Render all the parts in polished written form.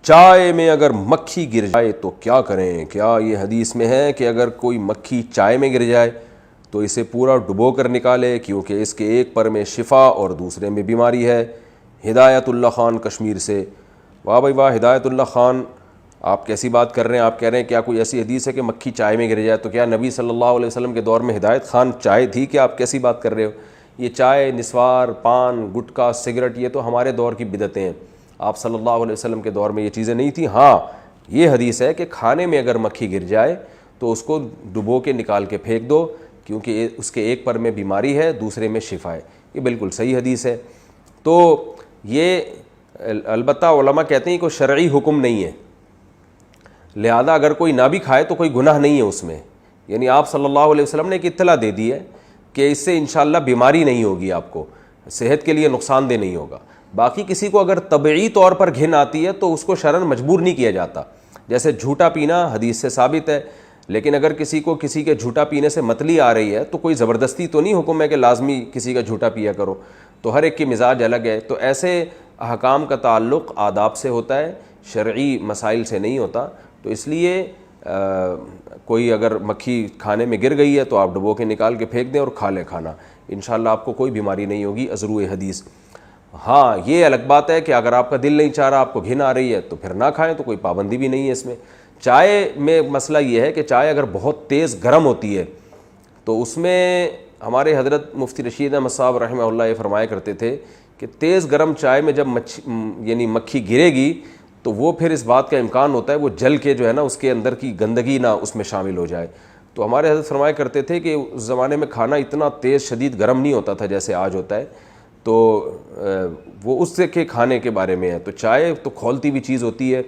چائے میں اگر مکھی گر جائے تو کیا کریں؟ کیا یہ حدیث میں ہے کہ اگر کوئی مکھی چائے میں گر جائے تو اسے پورا ڈبو کر نکالے کیونکہ اس کے ایک پر میں شفا اور دوسرے میں بیماری ہے؟ ہدایت اللہ خان کشمیر سے۔ واہ بھائی واہ ہدایت اللہ خان، آپ کیسی بات کر رہے ہیں؟ آپ کہہ رہے ہیں کیا کوئی ایسی حدیث ہے کہ مکھی چائے میں گر جائے؟ تو کیا نبی صلی اللہ علیہ وسلم کے دور میں ہدایت خان چائے تھی؟ کہ آپ کیسی بات کر رہے ہو؟ یہ چائے، نسوار، پان، گٹکا، سگریٹ، یہ تو ہمارے دور کی بدعتیں ہیں۔ آپ صلی اللہ علیہ وسلم کے دور میں یہ چیزیں نہیں تھیں۔ ہاں یہ حدیث ہے کہ کھانے میں اگر مکھی گر جائے تو اس کو ڈبو کے نکال کے پھینک دو کیونکہ اس کے ایک پر میں بیماری ہے، دوسرے میں شفا ہے۔ یہ بالکل صحیح حدیث ہے۔ تو یہ البتہ علماء کہتے ہیں کہ کوئی شرعی حکم نہیں ہے، لہذا اگر کوئی نہ بھی کھائے تو کوئی گناہ نہیں ہے اس میں۔ یعنی آپ صلی اللہ علیہ وسلم نے ایک اطلاع دے دی ہے کہ اس سے انشاءاللہ بیماری نہیں ہوگی، آپ کو صحت کے لیے نقصان دہ نہیں ہوگا۔ باقی کسی کو اگر طبعی طور پر گھن آتی ہے تو اس کو شرعاً مجبور نہیں کیا جاتا، جیسے جھوٹا پینا حدیث سے ثابت ہے، لیکن اگر کسی کو کسی کے جھوٹا پینے سے متلی آ رہی ہے تو کوئی زبردستی تو نہیں حکم ہے کہ لازمی کسی کا جھوٹا پیا کرو، تو ہر ایک کی مزاج الگ ہے۔ تو ایسے احکام کا تعلق آداب سے ہوتا ہے، شرعی مسائل سے نہیں ہوتا۔ تو اس لیے کوئی اگر مکھی کھانے میں گر گئی ہے تو آپ ڈبو کے نکال کے پھینک دیں اور کھا لیں کھانا، انشاءاللہ آپ کو کوئی بیماری نہیں ہوگی ازرو حدیث۔ ہاں یہ الگ بات ہے کہ اگر آپ کا دل نہیں چاہ رہا، آپ کو گھن آ رہی ہے تو پھر نہ کھائیں، تو کوئی پابندی بھی نہیں ہے اس میں۔ چائے میں مسئلہ یہ ہے کہ چائے اگر بہت تیز گرم ہوتی ہے تو اس میں ہمارے حضرت مفتی رشید احمد صاحب رحمہ اللہ یہ فرمایا کرتے تھے کہ تیز گرم چائے میں جب یعنی مکھی گرے گی تو وہ پھر اس بات کا امکان ہوتا ہے وہ جل کے جو ہے نا اس کے اندر کی گندگی نہ اس میں شامل ہو جائے۔ تو ہمارے حضرت فرمایا کرتے تھے کہ اس زمانے میں کھانا اتنا تیز شدید گرم نہیں ہوتا تھا جیسے آج ہوتا ہے، تو وہ اس سے کے کھانے کے بارے میں ہے۔ تو چائے تو کھولتی ہوئی چیز ہوتی ہے،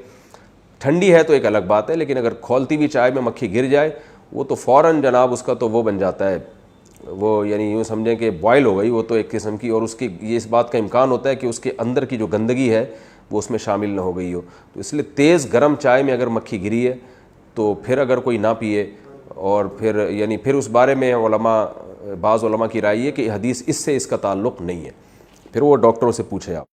ٹھنڈی ہے تو ایک الگ بات ہے، لیکن اگر کھولتی ہوئی چائے میں مکھی گر جائے وہ تو فوراً جناب اس کا تو وہ بن جاتا ہے، وہ یعنی یوں سمجھیں کہ بوائل ہو گئی وہ تو ایک قسم کی، اور اس کی یہ اس بات کا امکان ہوتا ہے کہ اس کے اندر کی جو گندگی ہے وہ اس میں شامل نہ ہو گئی ہو۔ تو اس لیے تیز گرم چائے میں اگر مکھی گری ہے تو پھر اگر کوئی نہ پیے، اور پھر یعنی پھر اس بارے میں علماء بعض علماء کی رائے ہے کہ حدیث اس سے اس کا تعلق نہیں ہے، پھر وہ ڈاکٹروں سے پوچھے آپ۔